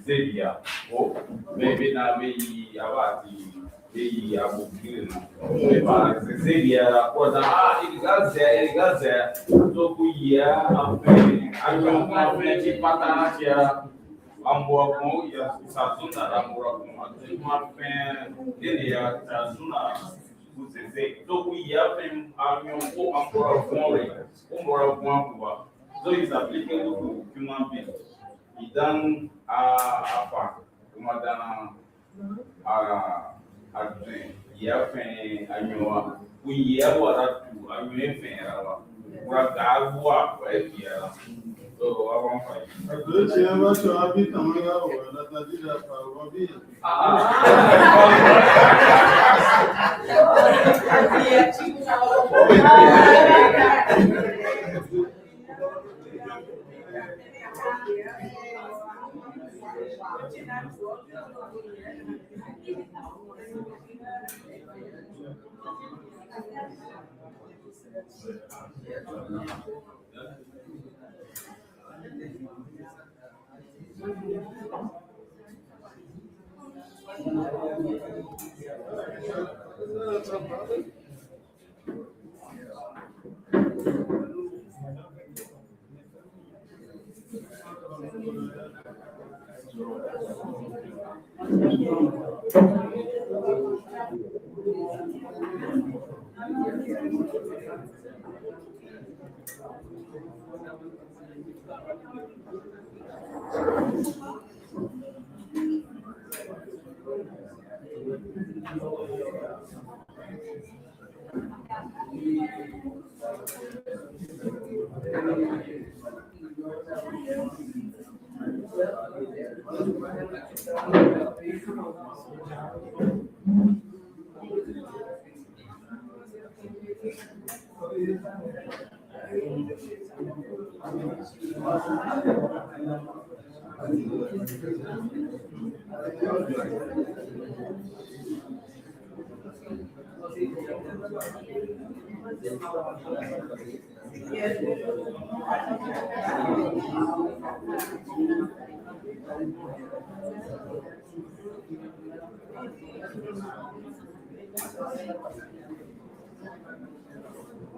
Zebia, ou maybe na meyi abati meyi abugire no eba Zebia koda ele gaze to kuya ape ajo ape ti patana tia ambo ko ya sazuna da mura ko ati ma pe ele ya sazuna usese to kuya pe amyo ko ambo ko re ko mura ko ambo so it's applicable to human beings. Idan apa kuma dana adre ya fe anyoa kuya wara tu anyoe fe rawa kura gagwa kwa ya so awon fa Adre ti e ba so abi tan ya o la ta di da pa o bi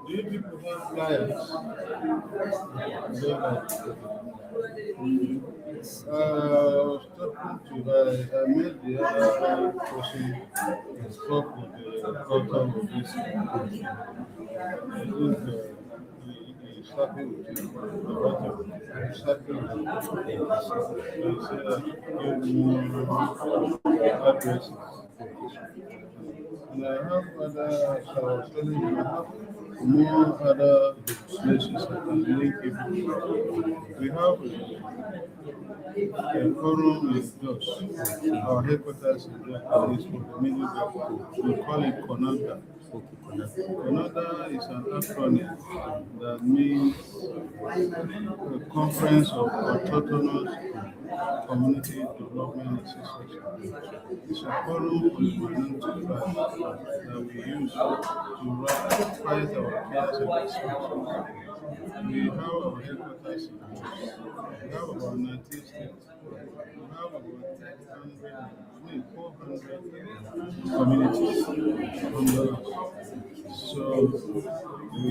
Do you people have flyers? I was talking to I met the other person and spoke with the author of this. I think he's happy with it. He's happy with it. He said, give me addresses. And I have other, as I was telling you, I have more other places I can link people to. We have a forum in Jos. Our headquarters is Jos, is Wikimedia. We call it Konanda. Konanda is an acronym that means a Conference of Autonomous Community Development Associations. It's a forum for humanity that we use to fight our cares and disputes. We have our headquarters in Jos. We have about 19 states. We have about 400 communities under us. So we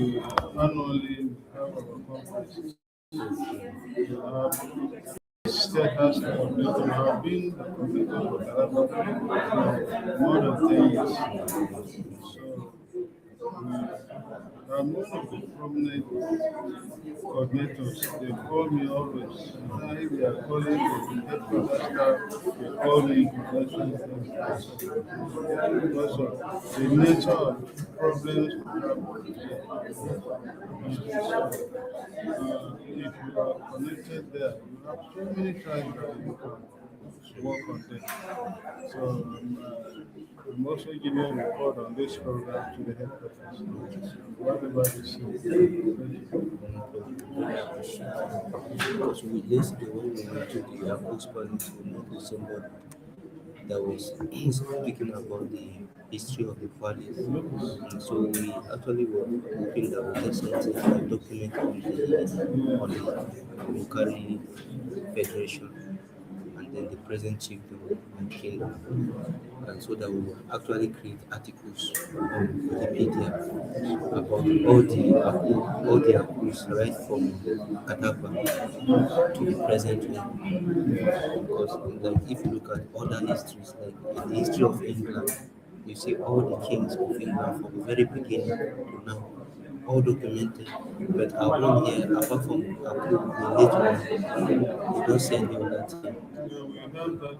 annually have our conferences. State has a coordinator. I have been the coordinator for Taraba for more than 10 years. So I'm one of the prominent coordinators. They call me always. Sometimes they are calling the headquarters staff, they call me international staff because of the nature of problems we have. If you are connected there, you have so many tribes that you can work on them. So I'm also giving a report on this program to the headquarters. Whatever they say. Because we yesterday when we went to the Apple's Palace, we met with somebody that was speaking about the history of the palace. And so we actually were hoping that we get something like document on the Bukari Federation and then the present chiefdom and kingdom. And so that we will actually create articles on Wikipedia about all the Akus right from Katapa to the present day. Because like if you look at other histories, like in the history of England, you see all the kings of England from the very beginning to now, all documented. But our own here, apart from Aku, the late one, we don't see any other thing. Yeah, we have that.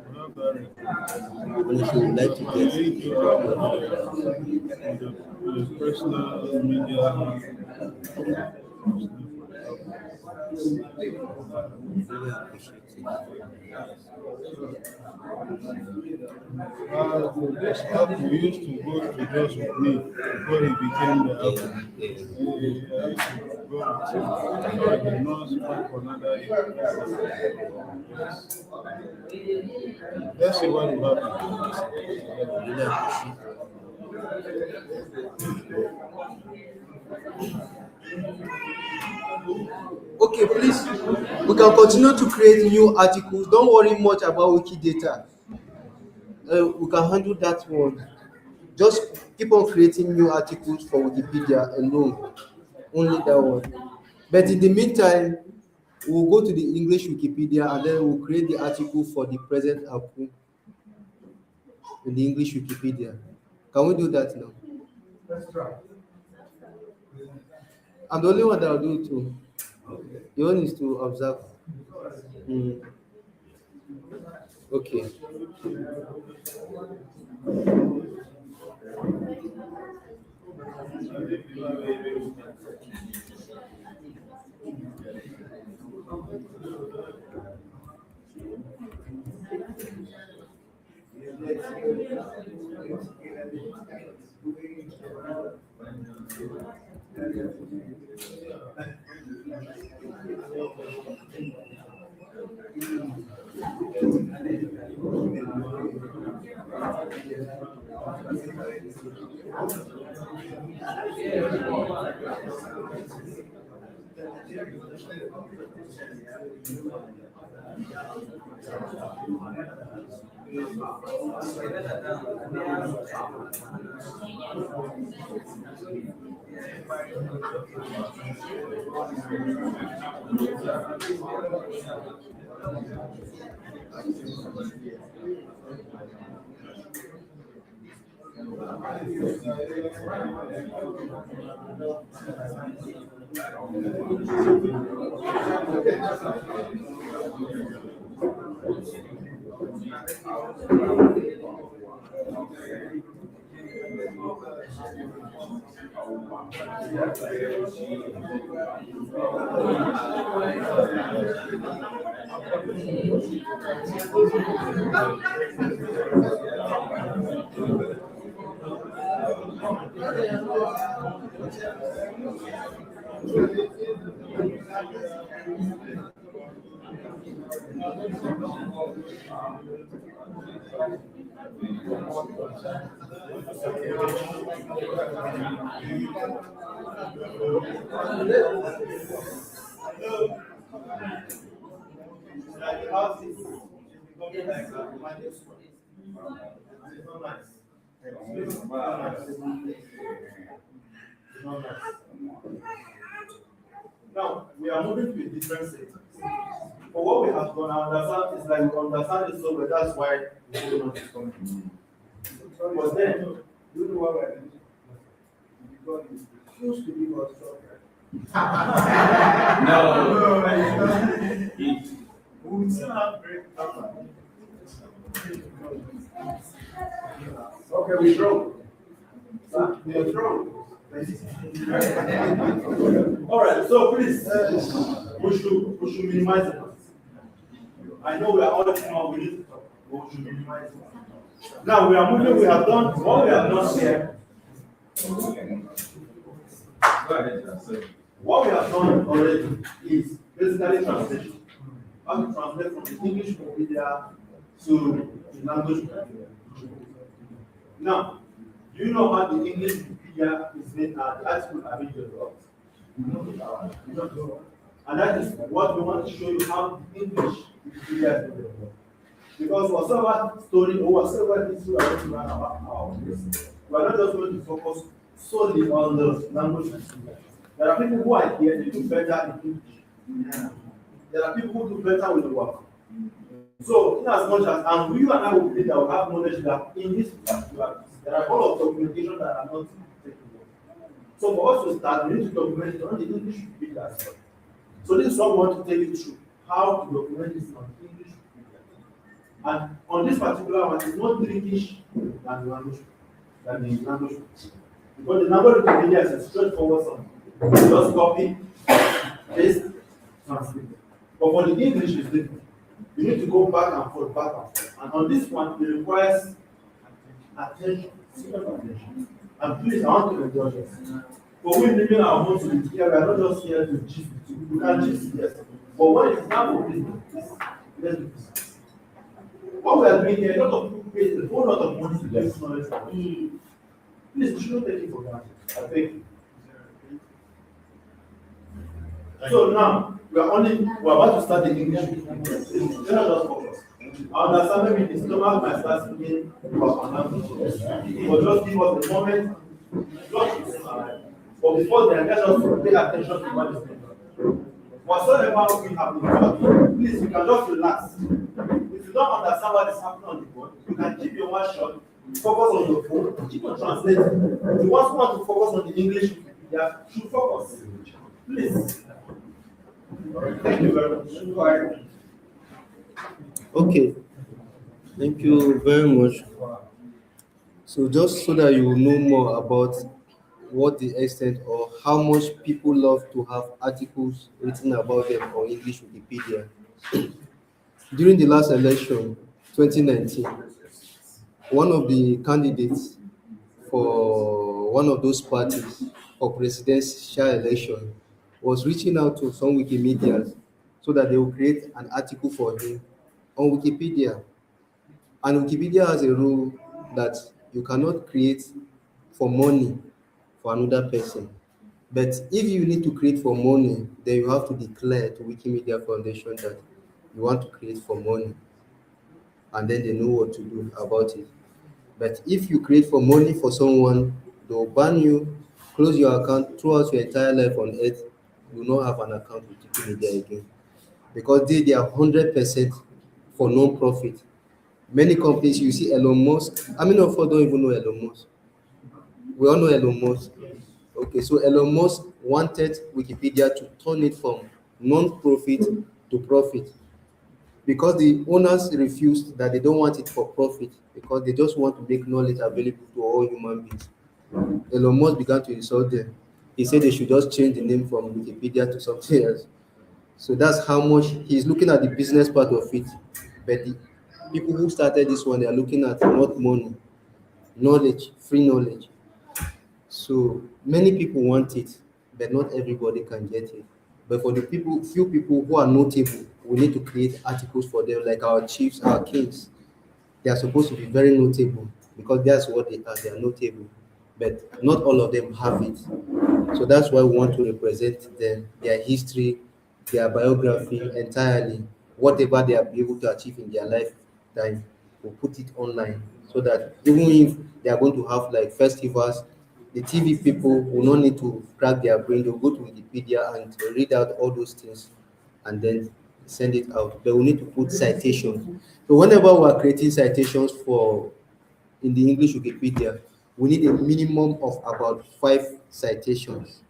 We have that record. Honestly, we would like to We get need to have the personal media. really appreciate it. This app we used to go to just with me before he became the app. Yeah. I used to go with him. So I did not spend for another year. Let's see what will happen. Really appreciate Okay, please, we can continue to create new articles. Don't worry much about Wikidata. We can handle that one. Just keep on creating new articles for Wikipedia alone. Only that one. But in the meantime, we'll go to the English Wikipedia and then we'll create the article for the present Aku in the English Wikipedia. Can we do that now? Let's try. I'm the only one that will do it too. The one is to observe. Okay. Now, we are moving to a different setting. For what we have done, I understand is like we understand the software, that's why we don't know this coming. But then, you know what I mean? Because it used to be our software. No. We will still have great after. Okay, we draw. We are drawn. All right, so please, we should minimize it. I know we are all small, we need to talk. But we should minimize it. Now we are moving, we have done what we have done here. What we have done already is basically translation. How to translate from the English Wikipedia to the language Wikipedia. Now, do you know how the English Wikipedia is made and the article are being developed? And that is what we want to show you how the English Wikipedia is being developed. Because whatever story or whatever history we are going to learn about our place, we are not just going to focus solely on the language Wikipedia. There are people who are here, they do better in English. There are people who do better with the work. So, in as much as, and you and I will believe that we have knowledge that in this particular, there are a lot of documentation that are not taken. So, for us to start, we need to document it on the English Wikipedia as well. So, this is what we want to take you through how to document this on English Wikipedia. And on this particular one, it's more trickish than the language. Because the language Wikipedia is a straightforward something. Just copy, paste, translate. But for the English, it's different. You need to go back and forth, back and forth. And on this one, it requires attention, serious attention. And please, I want to enjoy this. But we're living our homes to be here, we are not just here to gist. We can gist, yes. But when it's time for business, let's do business. What we are doing here, a lot of people pay a whole lot of money to get this knowledge from us. Please, we shouldn't take it for granted. I beg you. So now we're about to start the English. Let us just focus. I understand maybe the stomach might start speaking about language, but just give us a moment. But before then, let us pay attention to what is going on. Whatsoever we have been talking, please, you can just relax. If you don't understand what is happening on the board, you can keep your mouth shut, focus on your phone, keep on translating. If you want to focus on the English, you should focus. Please. Thank you very much. Okay, thank you very much. So just so that you will know more about what the extent or how much people love to have articles written about them on English Wikipedia. During the last election, 2019, one of the candidates for one of those parties for presidential election was reaching out to some Wikimedians so that they will create an article for him on Wikipedia. And Wikipedia has a rule that you cannot create for money for another person. But if you need to create for money, then you have to declare to Wikimedia Foundation that you want to create for money. And then they know what to do about it. But if you create for money for someone, they'll ban you, close your account throughout your entire life on earth. You will not have an account with Wikimedia again. Because they are 100% for non-profit. Many companies, you see Elon Musk. How many of us don't even know Elon Musk? We all know Elon Musk. Okay, so Elon Musk wanted Wikipedia to turn it from non-profit to profit because the owners refused that they don't want it for profit because they just want to make knowledge available to all human beings. Elon Musk began to insult them. He said they should just change the name from Wikipedia to something else. So that's how much he's looking at the business part of it. But the people who started this one, they are looking at not money, knowledge, free knowledge. So many people want it, but not everybody can get it. But for the few people who are notable, we need to create articles for them, like our chiefs, our kings. They are supposed to be very notable because that's what they are. They are notable, but not all of them have it. So that's why we want to represent them, their history, their biography entirely, whatever they are able to achieve in their lifetime. We'll put it online so that even if they are going to have like festivals, the TV people will not need to crack their brain. They'll go to Wikipedia and read out all those things and then send it out. But we need to put citations. So whenever we are creating citations for in the English Wikipedia, we need a minimum of about 5 citations.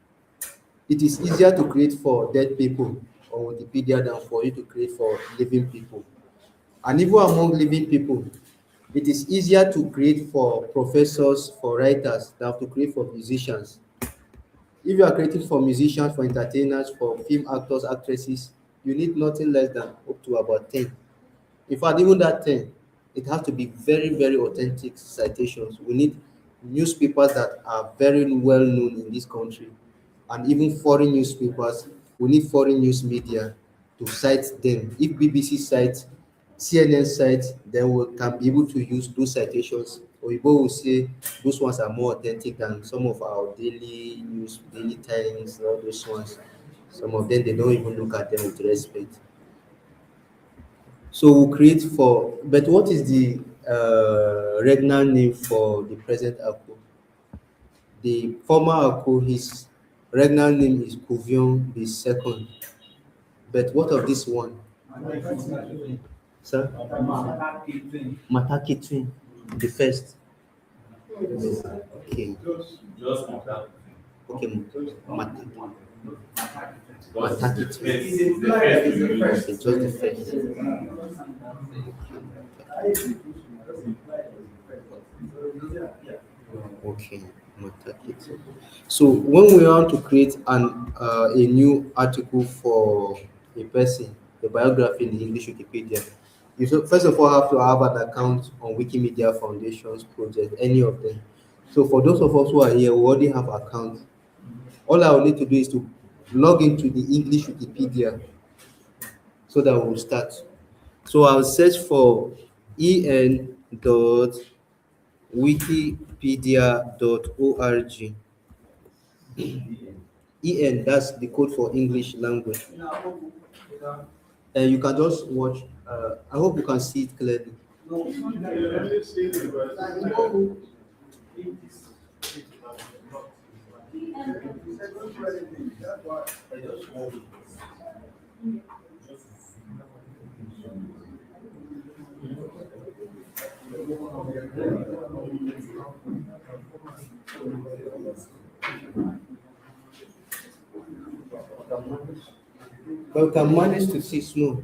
It is easier to create for dead people on Wikipedia than for you to create for living people. And even among living people, it is easier to create for professors, for writers, than to create for musicians. If you are creating for musicians, for entertainers, for film actors, actresses, you need nothing less than up to about 10. In fact, even that thing, it has to be very, very authentic citations. We need newspapers that are very well known in this country, and even foreign newspapers. We need foreign news media to cite them. If BBC cites, CNN cites, then we can be able to use those citations. Oyibo will say those ones are more authentic than some of our daily news, daily times, all those ones. Some of them, they don't even look at them with respect. So we'll create for, but what is the regnal name for the present Akko? The former Akko, his regnal name is Kuvion the second. But what of this one? Sir? Mataki twin, the first. Okay. Just on that. Okay, Mataki. Because Mataki the twin. first, Okay, just the first. Okay, Mataki twin. So when we want to create a new article for a person, a biography in the English Wikipedia, you first of all have to have an account on Wikimedia Foundation's project, any of them. So for those of us who are here, we already have accounts. All I will need to do is to log into the English Wikipedia so that we'll start. So I'll search for en.wikipedia.org. En, that's the code for English language. And you can just watch. I hope you can see it clearly. But we can manage to see small.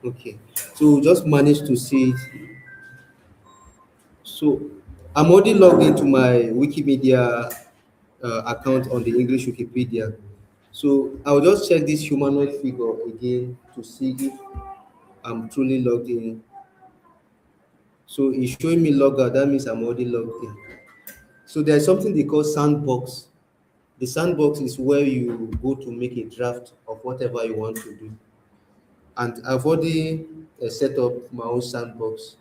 Okay, so just managed to see it. So I'm already logged into my Wikimedia account on the English Wikipedia. So I'll just check this humanoid figure again to see if I'm truly logged in. So it's showing me log out, that means I'm already logged in. So there's something they call sandbox. The sandbox is where you go to make a draft of whatever you want to do. And I've already set up my own sandbox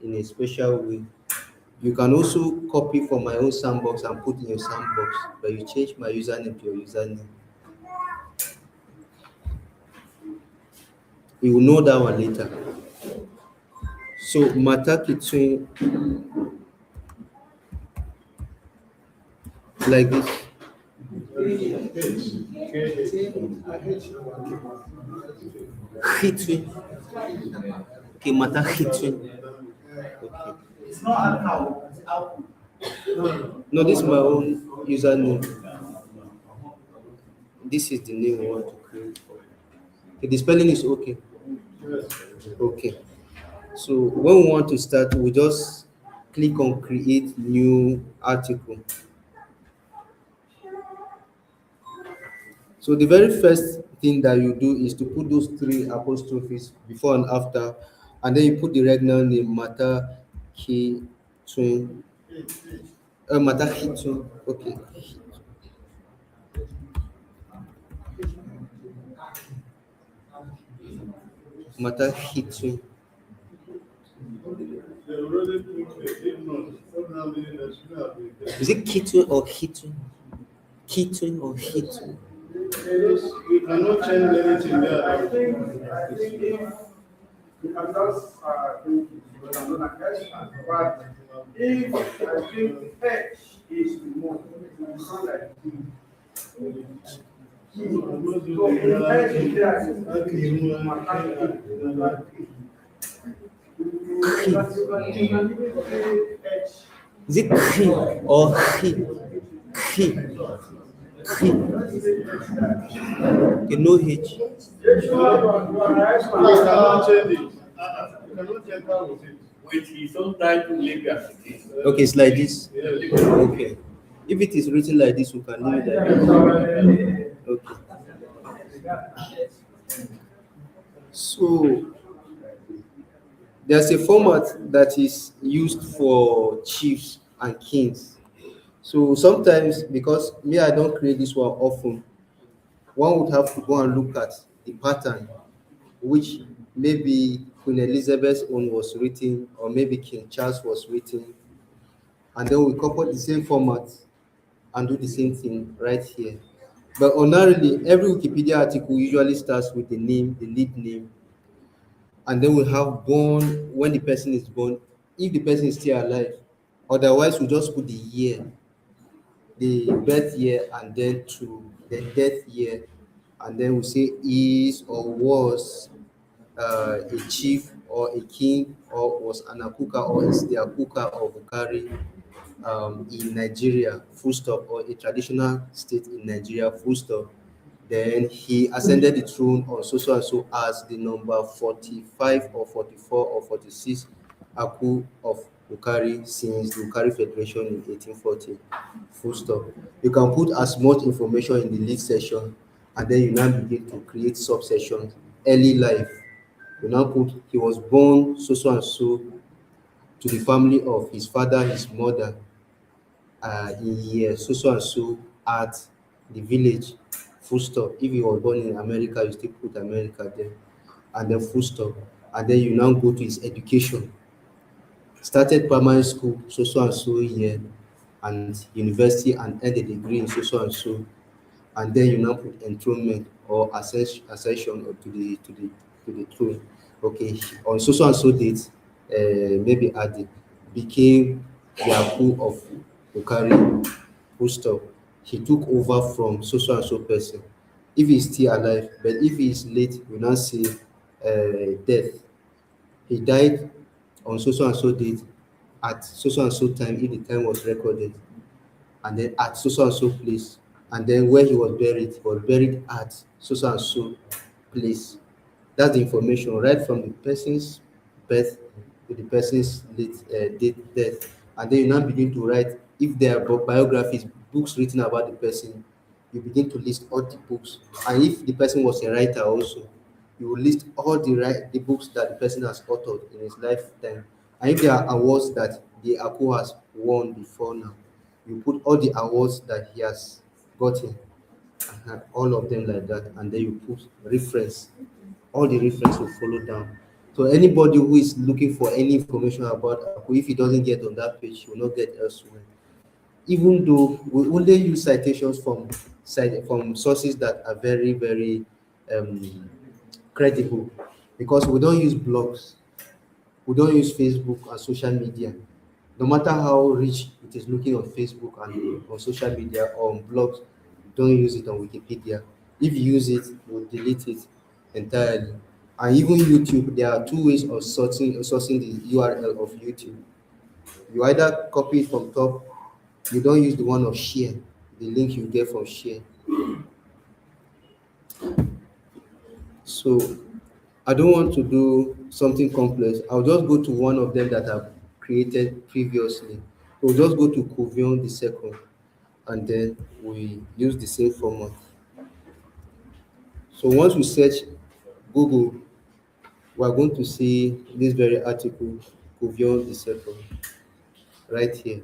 in a special way. You can also copy from my own sandbox and put in your sandbox, but you change my username to your username. We will know that one later. So Mataki twin, like this. Hitwin. Okay, Mataki twin. Okay. It's not an out, it's out. No, this is my own username. This is the name we want to create. Okay, the spelling is okay. Okay. So when we want to start, we just click on create new article. So the very first thing that you do is to put those 3 apostrophes before and after, and then you put the regnal name Mata Ki Twin. Mata Ki Twin. Okay. Mata Ki Twin. Is it Kitwin or Hitwin? Kitwin or Hitwin? We cannot change anything there. I think if you can just think because I'm not a question, but if I think H is removed, it will sound like D. So in H is there, Is it Chi or Chi? Chi. Chi. Okay, no H. We cannot change it. We cannot change that with it. Which is sometimes legal. Okay, it's like this. Yes. Okay. If it is written like this, we can leave it like this. Okay. So there's a format that is used for chiefs and kings. So sometimes, because me, I don't create this one often, one would have to go and look at the pattern, which maybe Queen Elizabeth's own was written, or maybe King Charles was written, and then we couple the same format and do the same thing right here. But ordinarily, every Wikipedia article usually starts with the name, the lead name, and then we have born, when the person is born, if the person is still alive. Otherwise, we just put the birth year, and then to the death year, and then we say is or was a chief or a king, or was an akuka or is the akuka or bukari in Nigeria, full stop, or a traditional state in Nigeria, full stop. Then he ascended the throne on so so and so as the number 45 or 44 or 46 Aku of Bukari since the Bukari Federation in 1840. Full stop. You can put as much information in the lead section, and then you now begin to create subsections. Early life. You now put he was born so so and so to the family of his father, his mother, in year so so and so at the village, full stop. If you were born in America, you still put America there, and then full stop. And then you now go to his education. Started primary school so so and so year, and university, and earned a degree in so so and so. And then you now put enthronement or accession to the throne. Okay, on so so and so date, maybe Adi became the Aku of Bukari, full stop. He took over from so so and so person. If he's still alive, but if he is late, we now say death. He died on so so and so date at so so and so time if the time was recorded, and then at so so and so place, and then where he was buried at so so and so place. That's the information right from the person's birth to the person's date death. And then you now begin to write, if there are biographies, books written about the person, you begin to list all the books. And if the person was a writer also, you will list all the books that the person has authored in his lifetime. And if there are awards that the Aku has won before now, you put all the awards that he has gotten, all of them like that, and then you put reference. All the reference will follow down. So anybody who is looking for any information about Aku, if he doesn't get on that page, he will not get elsewhere. Even though we only use citations from sources that are very, very um, credible, because we don't use blogs, we don't use Facebook and social media. No matter how rich it is looking on Facebook and on social media or on blogs, don't use it on Wikipedia. If you use it, we'll delete it entirely. And even YouTube, there are two ways of sourcing the URL of YouTube. You either copy it from top, you don't use the one of share, the link you get from share. So I don't want to do something complex. I'll just go to one of them that I've created previously. We'll just go to Covion the second, and then we use the same format. So once we search Google, we're going to see this very article, Covion the second, right here.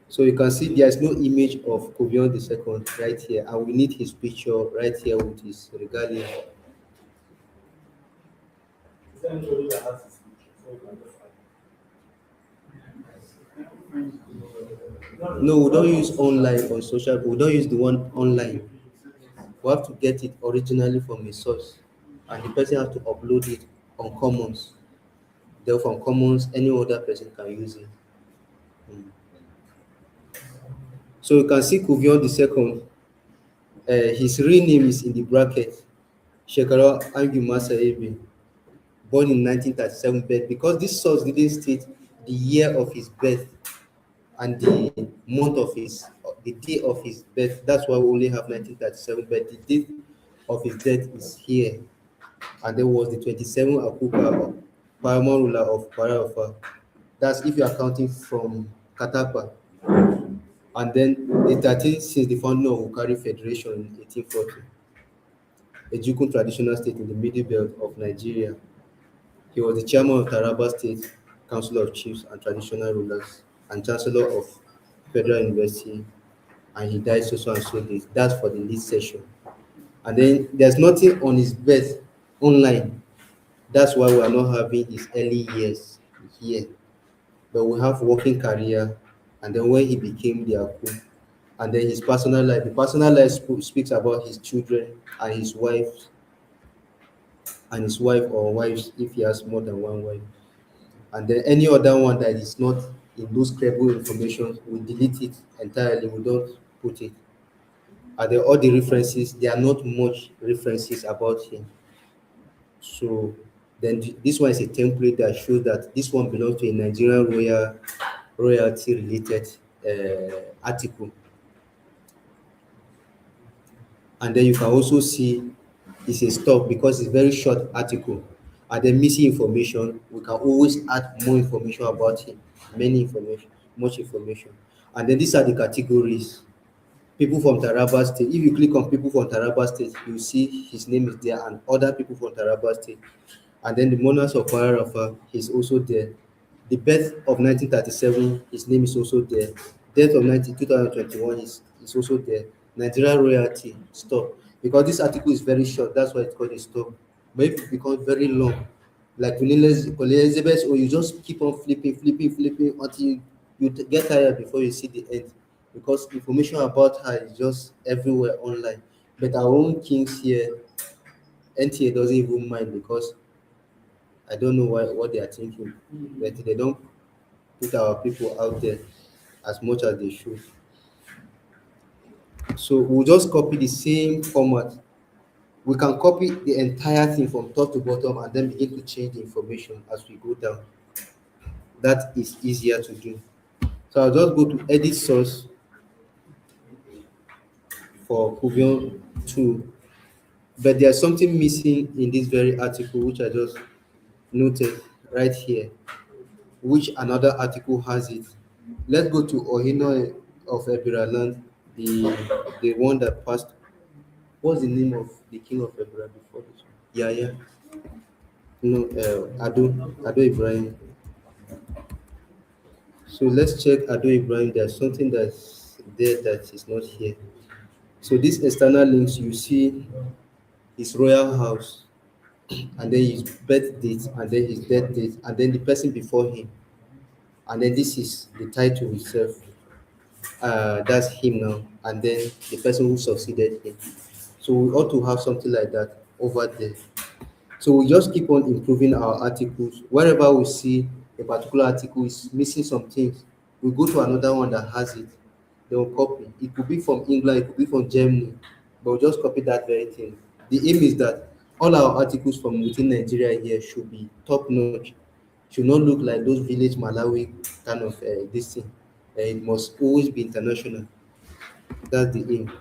So you can see there's no image of Covion the second right here, and we need his picture right here with his regalia. No, we don't use online on social. We don't use the one online. We have to get it originally from a source, and the person has to upload it on Commons. Then from Commons, any other person can use it. Mm. So you can see Kuvion the second. His real name is in the bracket, Shekara Angumasa Ebe, born in 1937. But because this source didn't state the year of his birth and the month of the day of his birth, that's why we only have 1937. But the date of his death is here, and there was the 27 Akuka paramount ruler of Paraofa. That's if you are counting from Katapa. And then the 13th since the founding of Wukari Federation in 1840, a Jukun traditional state in the middle belt of Nigeria. He was the chairman of Taraba State Council of Chiefs and Traditional Rulers and Chancellor of Federal University, and he died so and so days. That's for the lead session. And then there's nothing on his birth online. That's why we are not having his early years here. But we have working career, and then when he became the Aku, and then his personal life. The personal life speaks about his children and his wife or wives if he has more than one wife. And then any other one that is not in those credible information, we delete it entirely. We don't put it. And then all the references, there are not much references about him. So then this one is a template that shows that this one belongs to a Nigerian royalty related article. And then you can also see it's a stop because it's very short article. And then missing information, we can always add more information about him, much information. And then these are the categories. People from Taraba State. If you click on people from Taraba State, you see his name is there and other people from Taraba State. And then the monarchs of Kwara Rafa, he's also there. The birth of 1937, his name is also there. Death of 2021 is also there. Nigeria royalty, stop. Because this article is very short, that's why it's called a stop. But if it becomes very long, like Queen Elizabeth, or you just keep on flipping until you get tired before you see the end. Because information about her is just everywhere online. But our own kings here, NTA doesn't even mind because I don't know what they are thinking, but they don't put our people out there as much as they should. So we'll just copy the same format. We can copy the entire thing from top to bottom and then begin to change the information as we go down. That is easier to do. So I'll just go to edit source for Kuvion 2. But there's something missing in this very article, which I just noted right here, which another article has it. Let's go to Ohino of Ebiraland, the one that passed. What's the name of the king of Ebira before this one? Yeah. No, Ado Ibrahim. So let's check Ado Ibrahim. There's something that's there that is not here. So these external links, you see his royal house, and then his birth date, and then his death date, and then the person before him. And then this is the title itself. That's him now, and then the person who succeeded him. So we ought to have something like that over there. So we just keep on improving our articles. Wherever we see a particular article is missing some things, we go to another one that has it. They will copy. It could be from England, it could be from Germany, but we'll just copy that very thing. The aim is that all our articles from within Nigeria here should be top notch. Should not look like those village Malawi kind of this thing. It must always be international. That's the aim.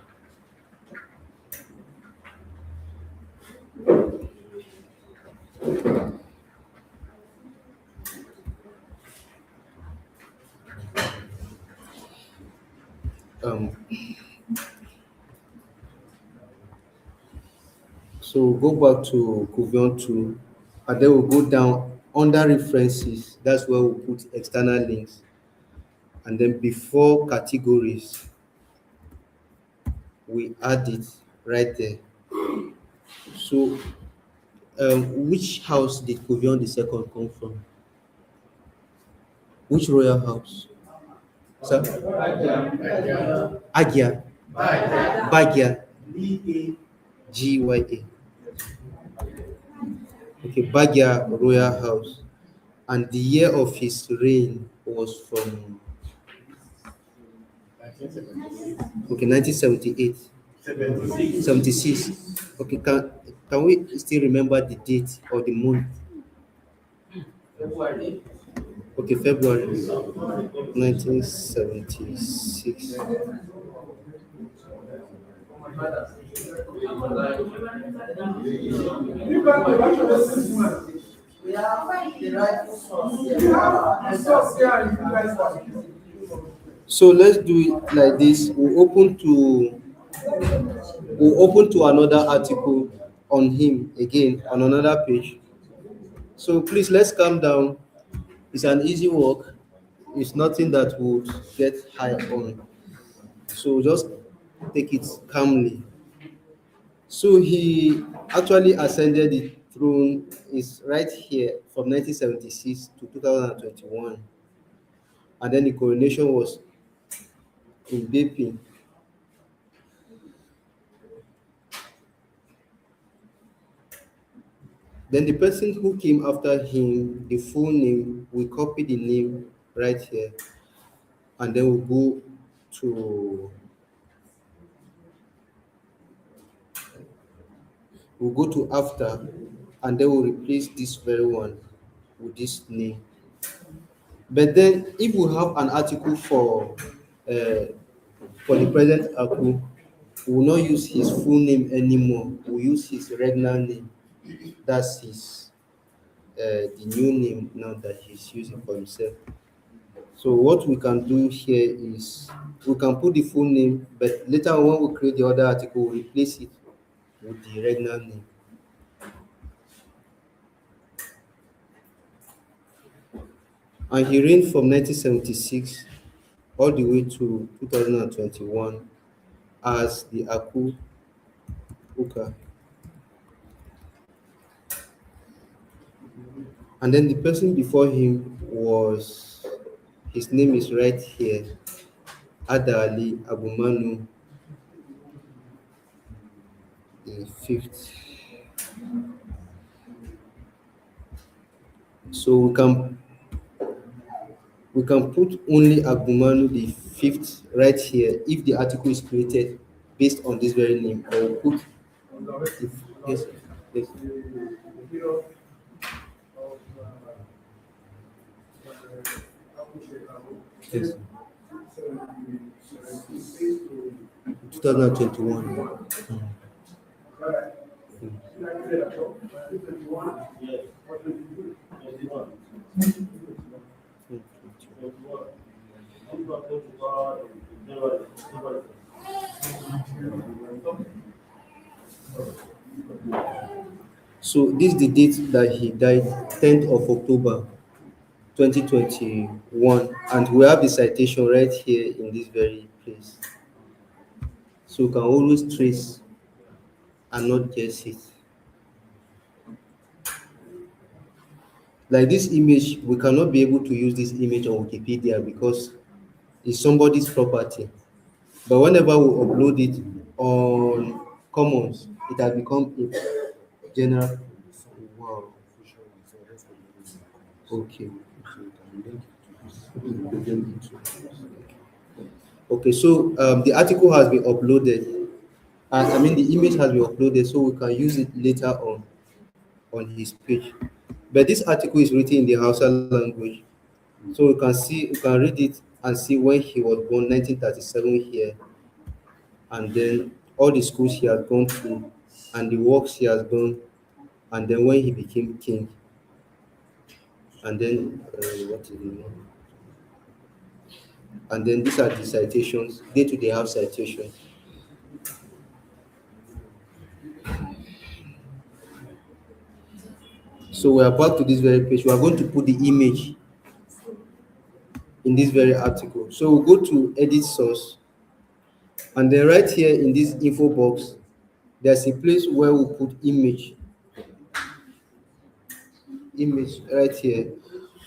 So go back to Kuvion 2, and then we'll go down under references. That's where we'll put external links. And then before categories, we add it right there. So which house did Kuvion II come from? Which royal house? Sir? Agia. Bagia. Gya. Okay, Bagia Royal House. And the year of his reign was from 1978. 76. Okay, can we still remember the date or the month? Okay, February 1976. We have the right source. So let's do it like this. We'll open to another article on him again on another page. So please let's calm down. It's an easy work. It's nothing that would get high on. So just take it calmly. So he actually ascended the throne is right here from 1976 to 2021. And then the coronation was in Beiping. Then the person who came after him, the full name, we copy the name right here, and then to we'll go to after, and then we'll replace this very one with this name. But then if we have an article uh, for the present Aku, we will not use his full name anymore. We'll use his regular name. That's the new name now that he's using for himself. So what we can do here is we can put the full name, but later on when we create the other article, we replace it with the regular name. And he reigned from 1976 all the way to 2021 as the Aku Uka. And then the person before him was, his name is right here, Adali Abumanu the fifth. So we can put only Abumanu the fifth right here if the article is created based on this very name. Or we'll put if, yes, yes. Yes. 2021. So this is the date that he died, 10th of October 2021, and we have the citation right here in this very place. So you can always trace and not guess it. Like this image, we cannot be able to use this image on Wikipedia because it's somebody's property. But whenever we upload it on Commons, it has become a general. Wow. Okay. Okay, so the article has been uploaded. I mean, the image has been uploaded, so we can use it later on his page. But this article is written in the Hausa language, so we can read it and see when he was born, 1937 here, and then all the schools he has gone to, and the works he has done, and then when he became king, and then what is the name? And then these are the citations. Day to day have citations. So we are back to this very page. We are going to put the image in this very article. So we'll go to edit source, and then right here in this info box, there's a place where we put image right here.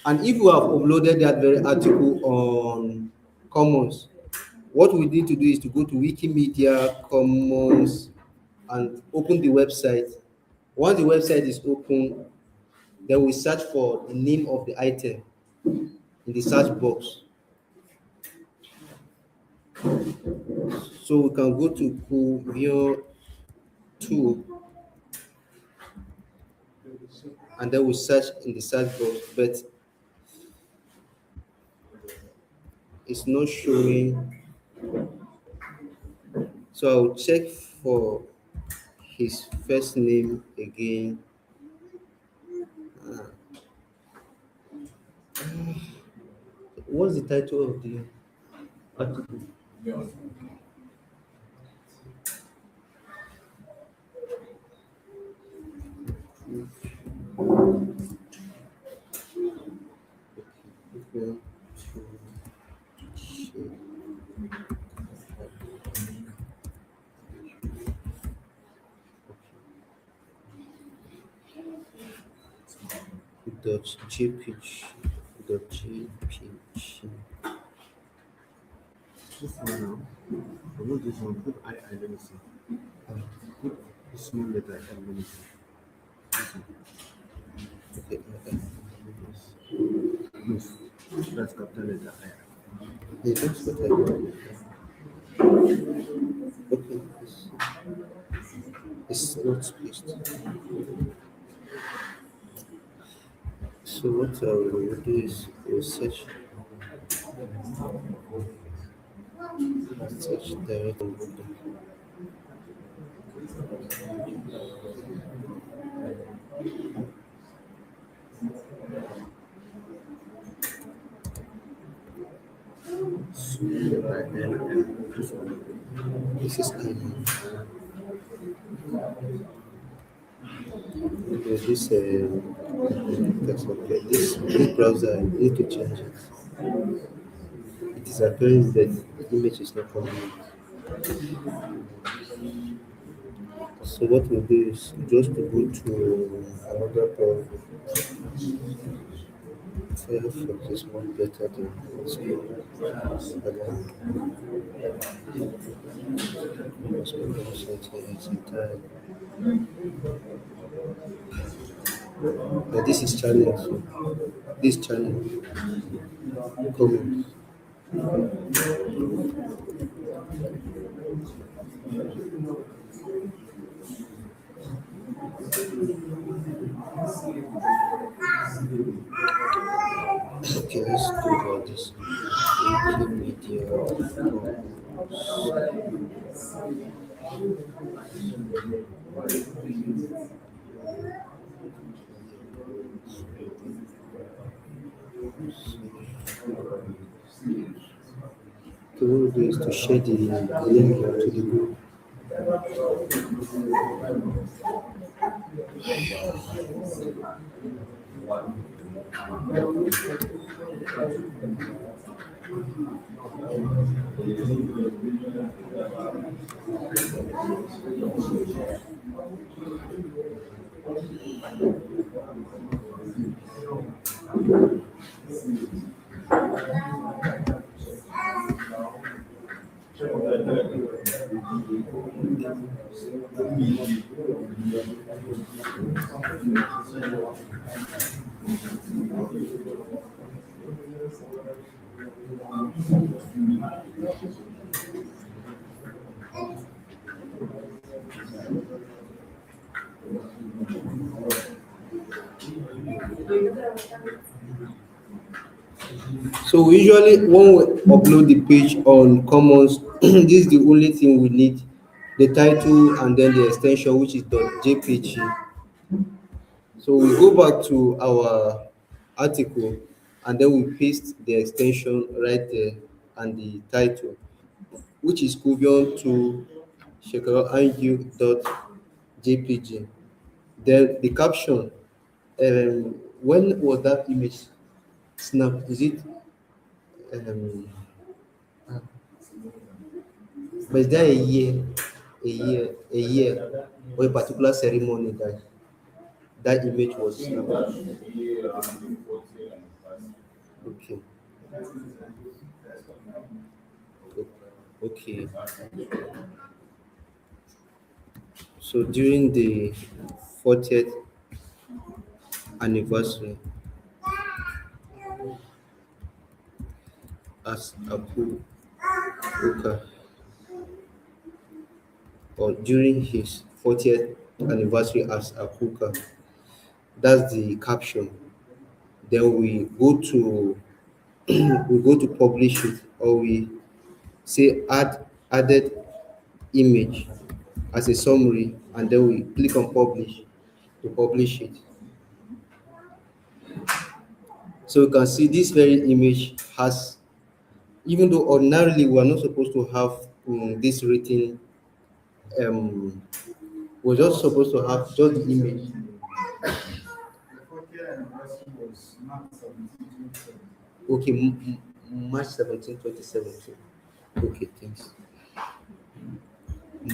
And if we have uploaded that very article on Commons, what we need to do is to go to Wikimedia Commons and open the website. Once the website is open, then we search for the name of the item in the search box. So we can go to Kuvio 2 and then we search in the search box, but it's not showing. So I'll check for his first name again. What's the title of the article. Equal to share. Dot jpg dot jpg. This one now, remove this one, put I, let me see. Put the small letter I, let me see. This one. Okay, Yes. That's capital letter I. yeah, that's what I want. Okay, it's not spaced. So what I will do is we'll search direct on Google. So and this one. This is this that's okay. This browser I need to change it. It is appearing that the image is not coming out. So what we'll do is just to go to another browser. Firefox is much better than Moscow. But this is channel, so this channel common. Okay, let's do about this. Wikimedia So what we'll do is to share the link to the group. So we usually when we upload the page on Commons, this is the only thing we need: the title and then the extension, which is .jpg. So we go back to our article and then we paste the extension right there and the title, which is equivalent to jpg. Then the caption. When was that image snapped? Is it um, but is there a year, or a particular ceremony that image was snapped? Okay. Okay. So during the 40th anniversary, as Akuka, or during his 40th anniversary as Akuka, that's the caption. Then we go to we go to publish it, or we say added image as a summary, and then we click on publish to publish it. So you can see this very image has even though ordinarily we are not supposed to have this written, we're just supposed to have just the image. Okay, March 17, 2017. Okay, thanks.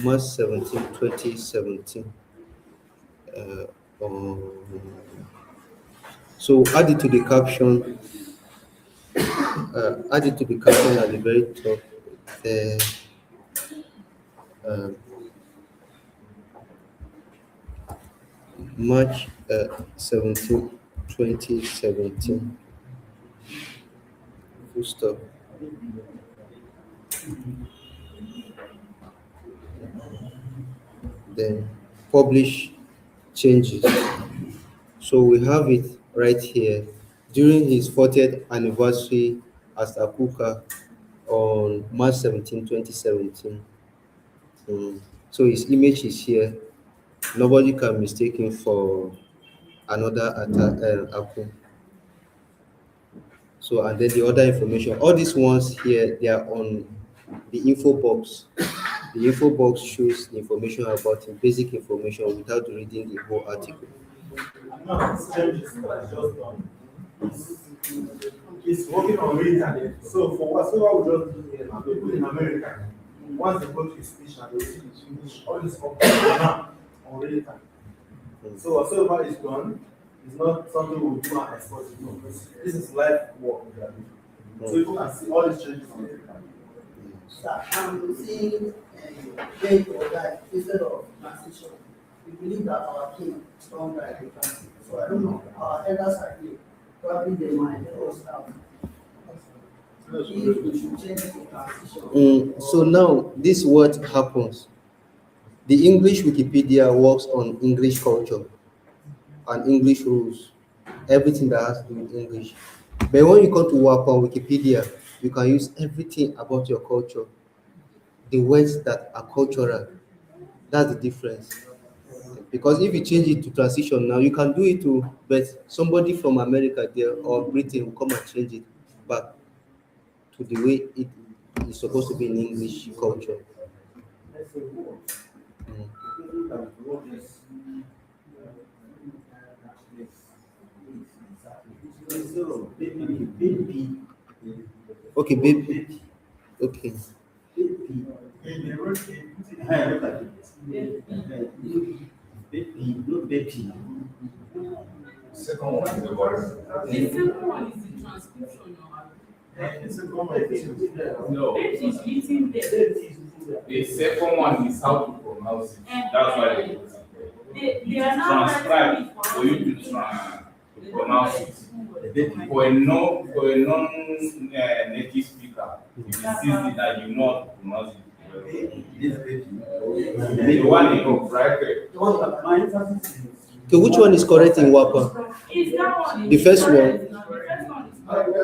March 17, 2017. Um, so add it to the caption. Add it to the caption at the very top there. Um, March 17, 2017. Full stop. Then publish changes. So we have it right here. During his 40th anniversary as Akuka on March 17, 2017. So his image is here. Nobody can mistake him for another Aku. So, and then the other information, all these ones here, they are on the info box. The info box shows the information about him, basic information without reading the whole article. Now, it's changes that I just done. It's working on the internet. So for whatsoever we just do here now, people in America, once they go to his speech and they see his English, all this now on real time. So whatsoever is done is not something we do and export it. No, this is live work. So you can see all these changes on real time. Sir, I'm seeing going for that instead of transition. We believe that our king is stronger at the transition. So I don't know, our elders are here. Probably they might help us out. If we should change the transition. So now, this is what happens. The English Wikipedia works on English culture and English rules, everything that has to do with English. But when you come to work on Wikipedia, you can use everything about your culture, the words that are cultural. That's the difference. Because if you change it to transition now, you can do it too, but somebody from America there or Britain will come and change it back to the way it is supposed to be in English culture. Okay, baby. Okay. Second one is the word. The second one is the transcription. No. It is written there. The second one is how to pronounce it. That's why they put it. They are now Transcribe for you to pronounce it. For a non native speaker, if you see it that you not pronounce it. The one in bracket. Okay, which one is correct in Wapa? Is that one? The first one.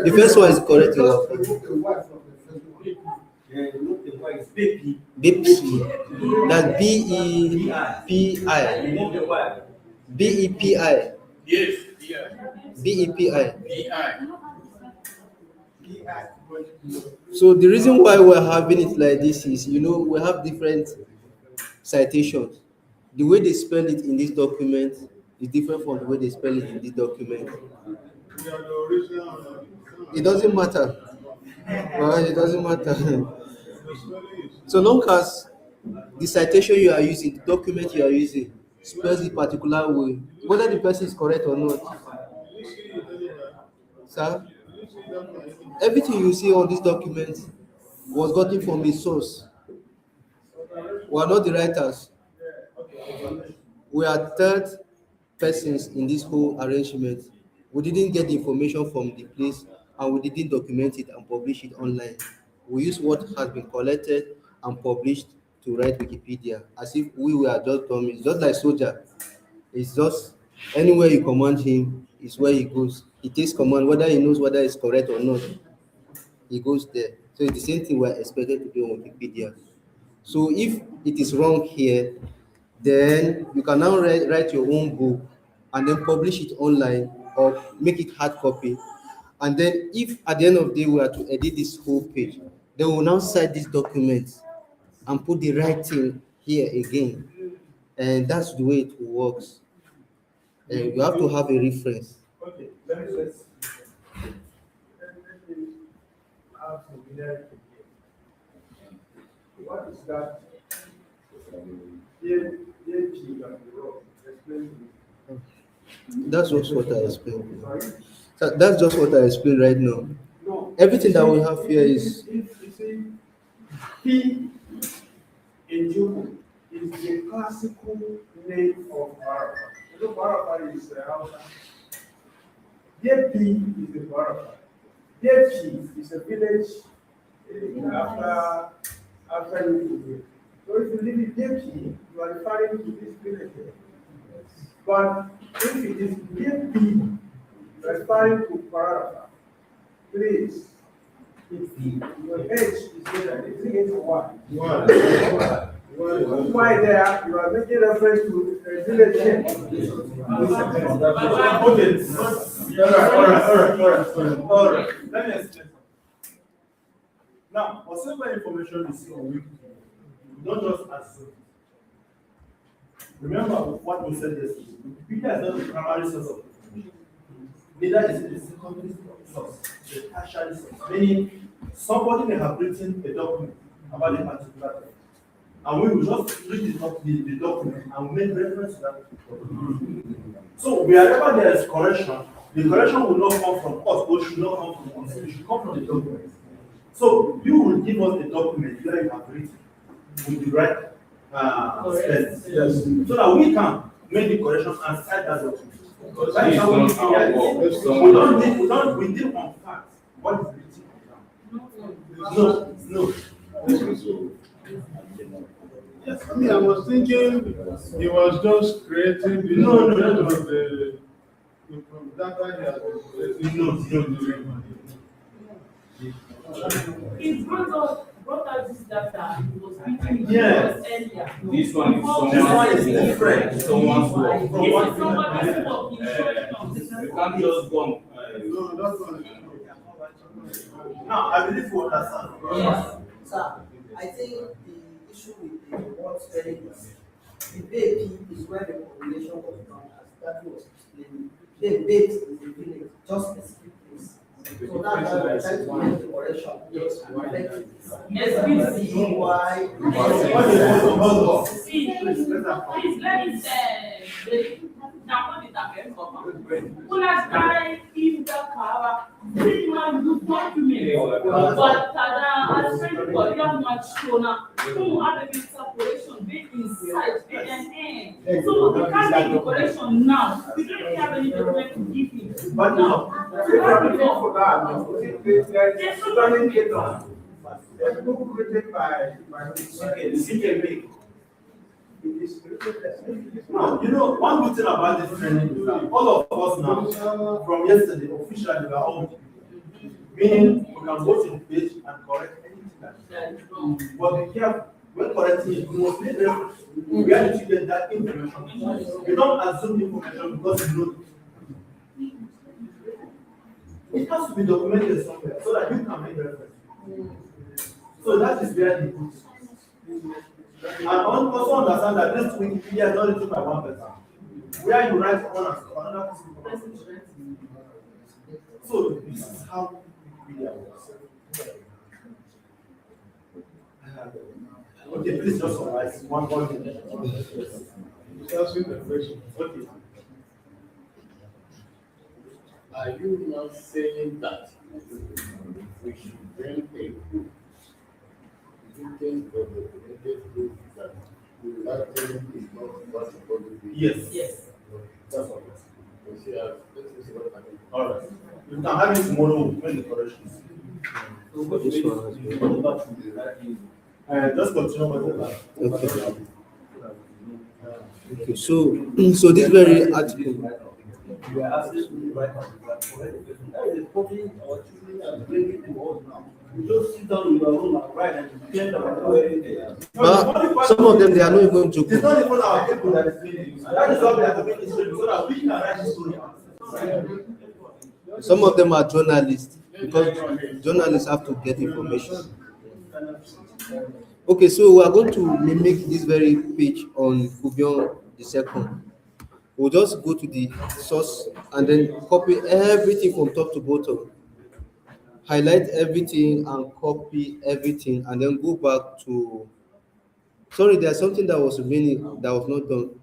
The first one is correct in Wapa. Bepi. That's B-E-P-I. B-E-P-I. Yes, yeah. B-E-P-I. B-I. So the reason why we're having it like this is, we have different citations. The way they spell it in this document is different from the way they spell it in this document. It doesn't matter. Well, it doesn't matter. So long as the citation you are using, the document you are using, spells it particular way, whether the person is correct or not. Sir, everything you see on this document was gotten from a source. We are not the writers. We are third persons in this whole arrangement. We didn't get the information from the place and we didn't document it and publish it online. We use what has been collected and published to write Wikipedia, as if we were just dummies, just like soldier. It's just anywhere you command him is where he goes. He takes command, whether he knows whether it's correct or not. He goes there. So it's the same thing we're expected to do on Wikipedia. So if it is wrong here, then you can now write your own book and then publish it online or make it hard copy And then if at the end of the day we are to edit this whole page, then we'll now cite this document and put the right thing here again. And that's the way it works. And you have to have a reference. Okay, let me just have some generic idea. What is that? Explain to me. That's just what I explained. So that's just what I explained right now. No. Everything that we have here is You see, P in Jukun is the classical name of Barapa. You know, Barapa is Hausa. Dear P is the Barapa. Dear P is a village after you. So if you live in Dear P, you are referring to this village. But if it is Dear P referring to Barapa, please. Your H is there. Is it H or what? Why there? You are making reference to a village here. All right. Let me explain. Now, whatever information you see on Wikipedia, don't just assume. Remember what we said yesterday. Wikipedia is not the primary source of information. Neither is it the secondary source, the tertiary source. Meaning, somebody may have written a document about a particular topic, and we will just read the document and make reference to that document. So, wherever there is correction, the correction will not come from us, or should not come from us. It should come from the document. So, you will give us the document where you have written with the right spelling, yes, so that we can make the correction and cite that document. That's how we deal on facts. What is written on ground? No. Yes, I mean, I was thinking he was just creating the No. from data he has been creating. No. It brought out this data, it was speaking Yes. earlier. This one is different. Someone's work. This is somebody's work, he's showing us. You can't just go on. No, that's one. Now, I believe you understand. Yes, sir. I think the issue with the word spelling is the baby is where the population was done, as that was explaining. The bait is the village, just specific place. So that's why we're trying to make the correction. Yes, Yes, see why. See, please let me say, now what is that very common? Who has tried in the car, pretty much good document, but as friend for young much shown who have a bit separation, big inside, big and end. So we can't make the correction now. We don't even have any document to give him. But now. for that, there's stunning data. There's a book written by CKB. Now, you know, one good thing about this training is that all of us now, from yesterday, officially, we are all meaning we can go to the page and correct anything that is wrong. But be careful, when correcting it, you must make reference. Where did you get that information? You don't assume information because you know it has to be documented somewhere so that you can make reference. So that is where the book is. And also understand that this Wikipedia is not written by one person. Where you write one and another person. So this is how Wikipedia works. Okay, please just summarize one thing. Answering the question. Okay. Are you not saying that we should bring a group? You think that the related group that that thing is not what's supposed to be? Yes. That's all. You see, let's see what happens. All right. You can have it tomorrow when the corrections. this one has been. Just continue with the last. Okay, so this very article. You are absolutely right. That is the problem our children are bringing to us now. You just sit down in your room and write and depend on where they are. Some of them they are not even It's joking. not even our people that is doing it. That is why we are doing this story so that we can write this story. Some of them are journalists because journalists have to get information. Okay, so we are going to mimic this very page on Kubion the second. We'll just go to the source and then copy everything from top to bottom. Highlight everything and copy everything and then go back to, sorry, there's something that was remaining that was not done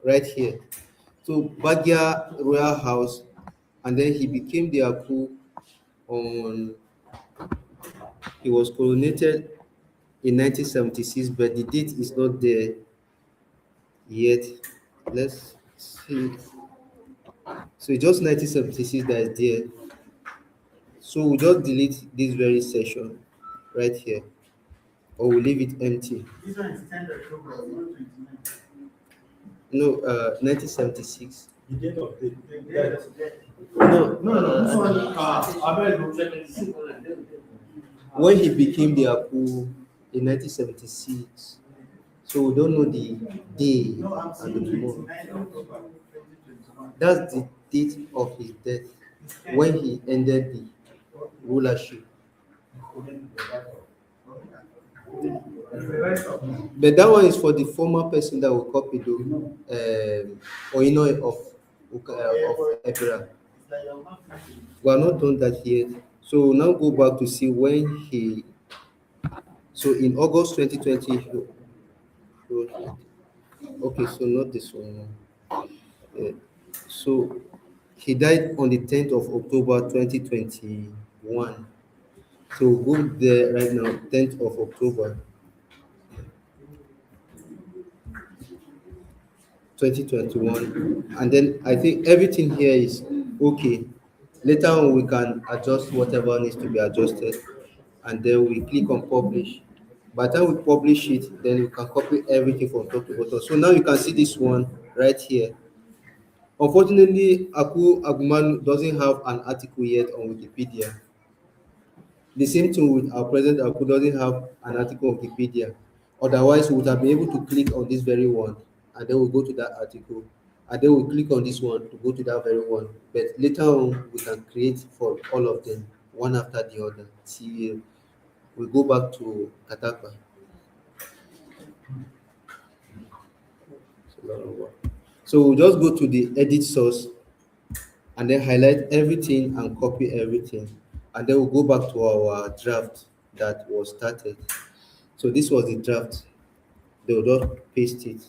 right here. So Bagia Royal House, and then he became the Aku on, he was coronated in 1976, but the date is not there yet. Let's see. So it's just 1976 that is there. So we'll just delete this very section right here, or we'll leave it empty. This one is 10th October, not 29. No, 1976. The date of the No, this one, Abel, when he became the Apu in 1976. So we don't know the day no, I'm and saying the month. 29th October 2021. That's the date of his death when he ended the rulership. But that one is for the former person that will copy the Oino of Ebira. We are not done that yet. So we'll now go back to see when he. So in August 2020. Okay, so not this one. So he died on the 10th of October 2021. So go there right now, 10th of October 2021. And then I think everything here is okay. Later on, we can adjust whatever needs to be adjusted. And then we click on publish. By the time we publish it, then we can copy everything from top to bottom. So now you can see this one right here. Unfortunately, Aku Aguman doesn't have an article yet on Wikipedia. The same thing with our president Aku doesn't have an article on Wikipedia. Otherwise, we would have been able to click on this very one, and then we'll go to that article, and then we'll click on this one to go to that very one. But later on, we can create for all of them, one after the other. See, we go back to Katapa. So we'll just go to the edit source and then highlight everything and copy everything. And then we'll go back to our draft that was started. So this was the draft. They'll just paste it